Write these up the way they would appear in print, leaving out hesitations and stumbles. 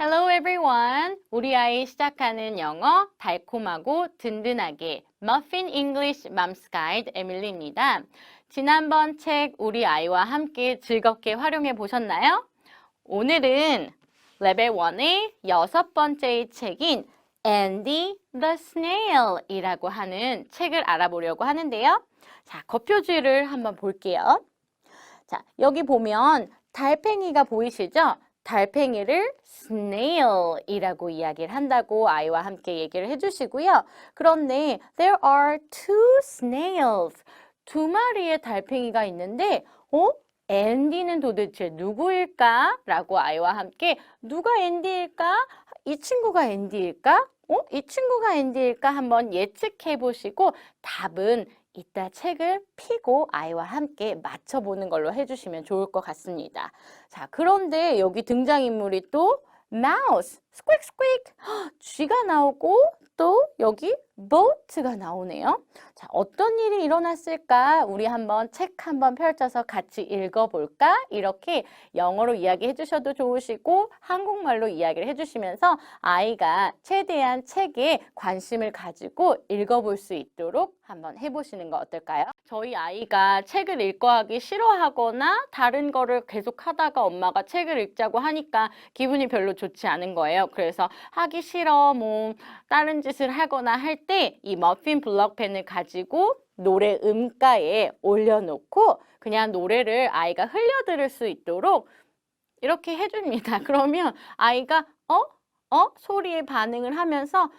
Hello everyone. 우리 아이 시작하는 영어 달콤하고 든든하게 Muffin English Mom's Guide 에밀리입니다. 지난번 책 우리 아이와 함께 즐겁게 활용해 보셨나요? 오늘은 레벨 1의 6번째의 책인 Andy the Snail 이라고 하는 책을 알아보려고 하는데요. 자, 겉표지를 한번 볼게요. 자, 여기 보면 달팽이가 보이시죠? 달팽이를 snail이라고 이야기를 한다고 아이와 함께 얘기를 해주시고요. 그런데 there are two snails. 두 마리의 달팽이가 있는데 앤디는 도대체 누구일까? 라고 아이와 함께 누가 앤디일까? 이 친구가 앤디일까? 이 친구가 앤디일까? 한번 예측해 보시고 답은 이따 책을 펴고 아이와 함께 맞춰보는 걸로 해주시면 좋을 것 같습니다. 자, 그런데 여기 등장인물이 또 mouse, squeak squeak, 쥐가 나오고 또 여기 boat가 나오네요. 자, 어떤 일이 일어났을까? 우리 한번 책 한번 펼쳐서 같이 읽어볼까? 이렇게 영어로 이야기해 주셔도 좋으시고 한국말로 이야기를 해주시면서 아이가 최대한 책에 관심을 가지고 읽어볼 수 있도록 한번 해보시는 거 어떨까요? 저희 아이가 책을 읽고 하기 싫어하거나 다른 거를 계속 하다가 엄마가 책을 읽자고 하니까 기분이 별로 좋지 않은 거예요. 그래서 하기 싫어, 뭐 다른 짓을 하거나 할 때 이 머핀 블럭펜을 가지고 노래 음가에 올려놓고 그냥 노래를 아이가 흘려들을 수 있도록 이렇게 해줍니다. 그러면 아이가 소리에 반응을 하면서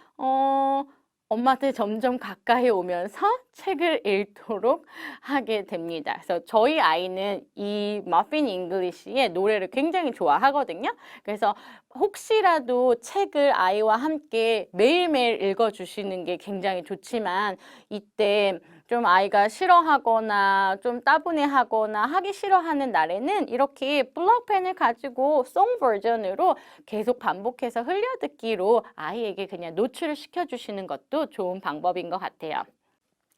엄마한테 점점 가까이 오면서 책을 읽도록 하게 됩니다. 그래서 저희 아이는 이 머핀 잉글리시의 노래를 굉장히 좋아하거든요. 그래서 혹시라도 책을 아이와 함께 매일매일 읽어주시는 게 굉장히 좋지만 이때 좀 아이가 싫어하거나 좀 따분해하거나 하기 싫어하는 날에는 이렇게 블럭펜을 가지고 송 버전으로 계속 반복해서 흘려듣기로 아이에게 그냥 노출을 시켜주시는 것도 좋은 방법인 것 같아요.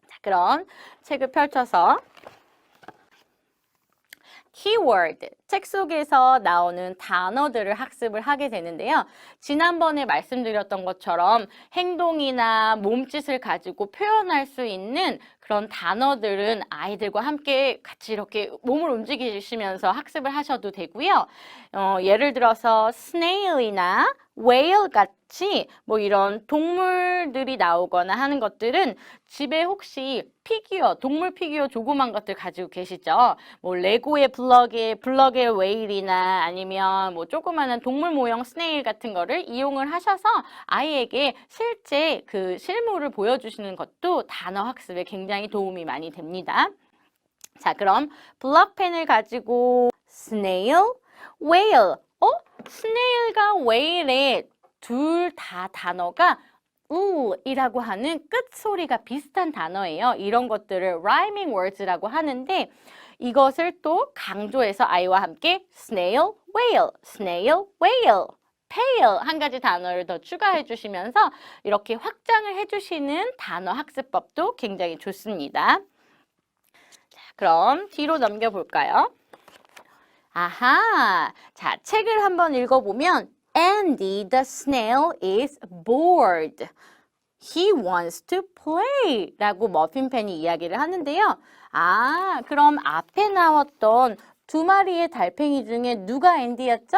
자, 그럼 책을 펼쳐서 키워드, 책 속에서 나오는 단어들을 학습을 하게 되는데요. 지난번에 말씀드렸던 것처럼 행동이나 몸짓을 가지고 표현할 수 있는 그런 단어들은 아이들과 함께 같이 이렇게 몸을 움직이시면서 학습을 하셔도 되고요. 예를 들어서 snail이나 whale 같이 뭐 이런 동물들이 나오거나 하는 것들은 집에 혹시 피규어, 동물 피규어 조그만 것들 가지고 계시죠? 뭐 레고의 블럭의 웨일이나 아니면 뭐 조그마한 동물 모형 스네일 같은 거를 이용을 하셔서 아이에게 실제 그 실물을 보여주시는 것도 단어 학습에 굉장히 도움이 많이 됩니다. 자, 그럼 블럭펜을 가지고 snail, whale, snail과 whale의 둘 다 단어가 이라고 하는 끝소리가 비슷한 단어예요. 이런 것들을 rhyming words라고 하는데 이것을 또 강조해서 아이와 함께 snail, whale, snail, whale, pail 한 가지 단어를 더 추가해 주시면서 이렇게 확장을 해주시는 단어 학습법도 굉장히 좋습니다. 자, 그럼 뒤로 넘겨볼까요? 아하, 자, 책을 한번 읽어보면 Andy the snail is bored. He wants to play 라고 머핀펜이 이야기를 하는데요. 그럼 앞에 나왔던 두 마리의 달팽이 중에 누가 앤디였죠?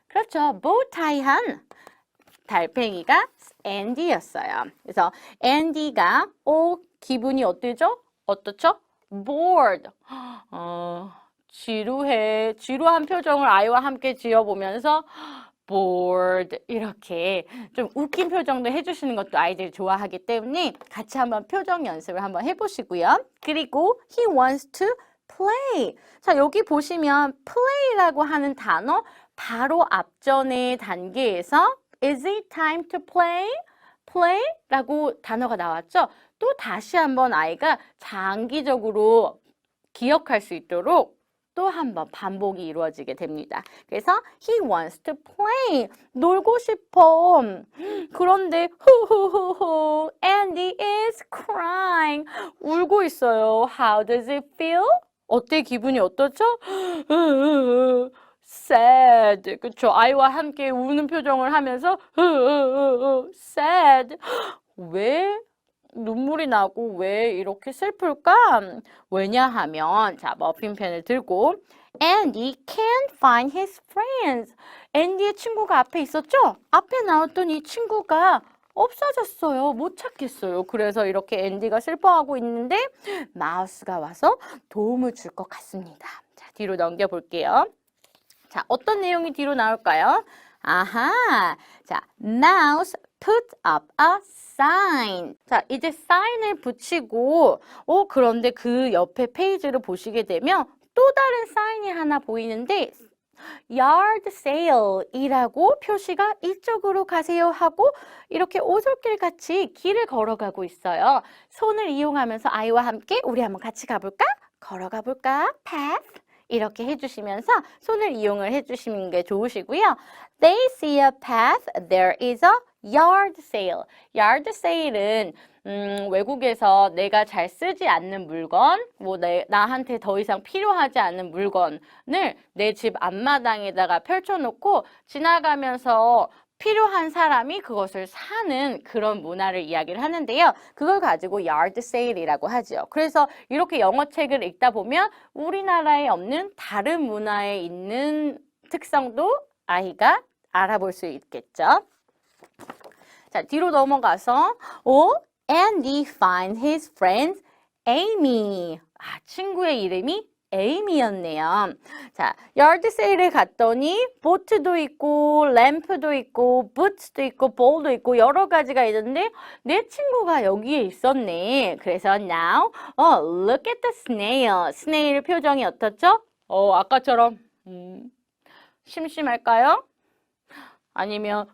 그렇죠. 보우타이한 달팽이가 앤디였어요. 그래서 앤디가 기분이 어떻죠? bored. 지루한 표정을 아이와 함께 지어보면서 bored 이렇게 좀 웃긴 표정도 해주시는 것도 아이들이 좋아하기 때문에 같이 한번 표정 연습을 한번 해보시고요. 그리고 he wants to play. 자, 여기 보시면 play라고 하는 단어 바로 앞전의 단계에서 is it time to play? play라고 단어가 나왔죠. 또 다시 한번 아이가 장기적으로 기억할 수 있도록 또 한 번 반복이 이루어지게 됩니다. 그래서 he wants to play. 놀고 싶어. 그런데 후후후후 Andy is crying. 울고 있어요. How does it feel? 기분이 어떻죠? sad. 그쵸? 아이와 함께 우는 표정을 하면서 sad. 왜 눈물이 나고 왜 이렇게 슬플까? 왜냐하면 자, 머핀펜을 들고 Andy can't find his friends. 앤디의 친구가 앞에 있었죠? 앞에 나왔던 이 친구가 없어졌어요. 못 찾겠어요. 그래서 이렇게 앤디가 슬퍼하고 있는데 마우스가 와서 도움을 줄 것 같습니다. 자, 뒤로 넘겨볼게요. 자, 어떤 내용이 뒤로 나올까요? 아하, 자, mouse put up a sign. 자, 이제 sign을 붙이고, 그런데 그 옆에 페이지를 보시게 되면 또 다른 사인이 하나 보이는데, yard sale 이라고 표시가 이쪽으로 가세요 하고 이렇게 오솔길 같이 길을 걸어가고 있어요. 손을 이용하면서 아이와 함께 우리 한번 같이 가볼까? 걸어가 볼까? path. 이렇게 해주시면서 손을 이용을 해주시는 게 좋으시고요. They see a path. There is a yard sale. yard sale은 외국에서 내가 잘 쓰지 않는 물건, 나한테 더 이상 필요하지 않은 물건을 내 집 앞마당에다가 펼쳐놓고 지나가면서 필요한 사람이 그것을 사는 그런 문화를 이야기를 하는데요. 그걸 가지고 yard sale이라고 하죠. 그래서 이렇게 영어 책을 읽다 보면 우리나라에 없는 다른 문화에 있는 특성도 아이가 알아볼 수 있겠죠. 자, 뒤로 넘어가서 Andy find his friend Amy. 친구의 이름이 에이미였네요. 자, yard sale에 갔더니 보트도 있고 램프도 있고 부츠도 있고 볼도 있고 여러 가지가 있는데 내 친구가 여기에 있었네. 그래서 now, look at the snail. snail 표정이 어떻죠? 아까처럼 심심할까요? 아니면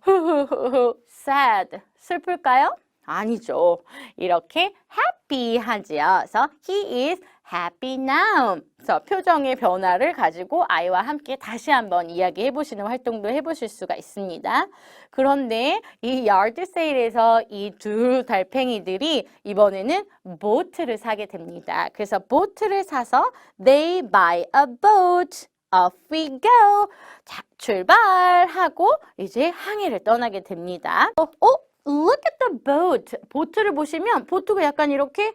sad, 슬플까요? 아니죠. 이렇게 happy 하지요. 그래서 he is happy now. 그래서 표정의 변화를 가지고 아이와 함께 다시 한번 이야기해 보시는 활동도 해보실 수가 있습니다. 그런데 이 yard sale에서 이 두 달팽이들이 이번에는 보트를 사게 됩니다. 그래서 보트를 사서 they buy a boat. Off we go. 자, 출발하고 이제 항해를 떠나게 됩니다. Look at the boat. 보트를 보시면 보트가 약간 이렇게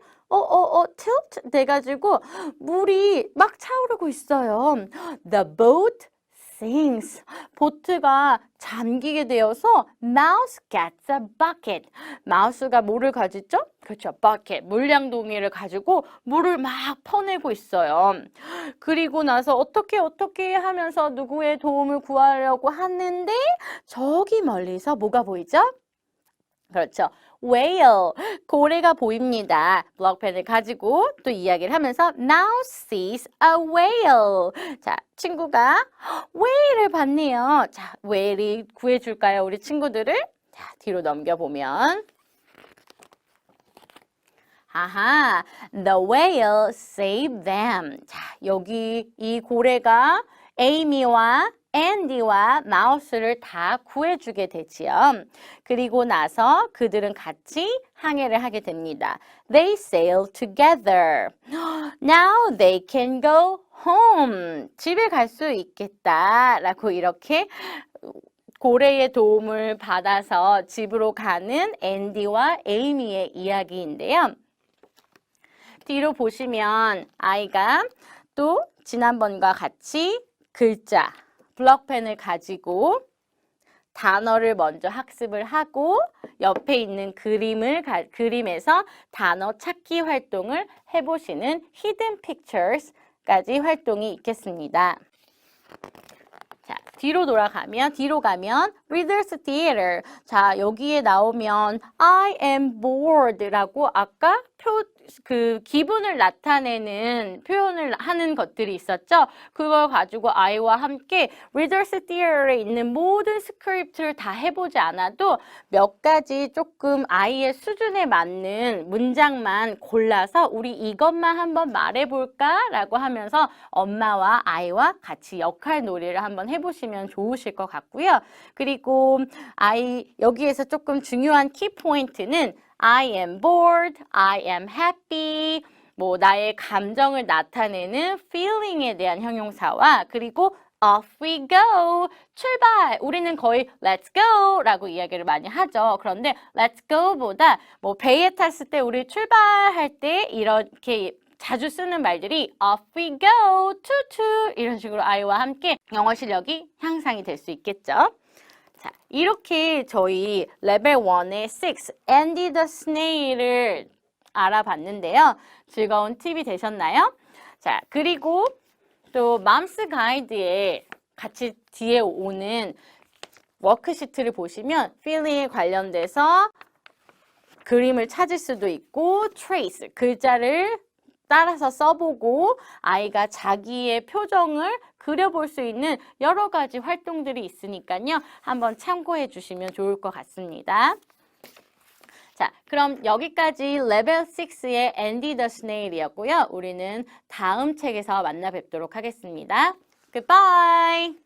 tilt 돼가지고 물이 막 차오르고 있어요. The boat sinks. 보트가 잠기게 되어서 Mouse gets a bucket. 마우스가 뭐를 가지죠? 그렇죠. bucket. 물량동이를 가지고 물을 막 퍼내고 있어요. 그리고 나서 어떻게 하면서 누구의 도움을 구하려고 하는데 저기 멀리서 뭐가 보이죠? 그렇죠. whale, 고래가 보입니다. 블록펜을 가지고 또 이야기를 하면서 Mouse sees a whale. 자, 친구가 whale을 봤네요. 자, whale이 구해줄까요? 우리 친구들을? 자, 뒤로 넘겨보면 아하, the whale saved them. 자, 여기 이 고래가 에이미와 앤디와 마우스를 다 구해주게 되지요. 그리고 나서 그들은 같이 항해를 하게 됩니다. They sail together. Now they can go home. 집에 갈 수 있겠다라고 이렇게 고래의 도움을 받아서 집으로 가는 앤디와 에이미의 이야기인데요. 뒤로 보시면 아이가 또 지난번과 같이 글자, 블록펜을 가지고 단어를 먼저 학습을 하고 옆에 있는 그림에서 단어 찾기 활동을 해보시는 Hidden Pictures까지 활동이 있겠습니다. 자, 뒤로 가면 Reader's Theater. 자, 여기에 나오면 I am bored라고 아까 기분을 나타내는 표현을 하는 것들이 있었죠. 그걸 가지고 아이와 함께 Reader's Theater에 있는 모든 스크립트를 다 해보지 않아도 몇 가지 조금 아이의 수준에 맞는 문장만 골라서 우리 이것만 한번 말해볼까? 라고 하면서 엄마와 아이와 같이 역할 놀이를 한번 해보시면 좋으실 것 같고요. 그리고 여기에서 조금 중요한 키포인트는 I am bored, I am happy, 나의 감정을 나타내는 feeling에 대한 형용사와 그리고 off we go. 출발. 우리는 거의 let's go라고 이야기를 많이 하죠. 그런데 let's go보다 뭐 배에 탔을 때 우리 출발할 때 이렇게 자주 쓰는 말들이 off we go, tutu 이런 식으로 아이와 함께 영어 실력이 향상이 될 수 있겠죠. 자, 이렇게 저희 레벨 1의 6, Andy the Snail을 알아봤는데요. 즐거운 팁이 되셨나요? 자, 그리고 또 맘스 가이드에 같이 뒤에 오는 워크시트를 보시면 feeling에 관련돼서 그림을 찾을 수도 있고 trace, 글자를 따라서 써보고 아이가 자기의 표정을 그려볼 수 있는 여러 가지 활동들이 있으니까요. 한번 참고해 주시면 좋을 것 같습니다. 자, 그럼 여기까지 레벨 6의 Andy the Snail이었고요. 우리는 다음 책에서 만나 뵙도록 하겠습니다. Goodbye!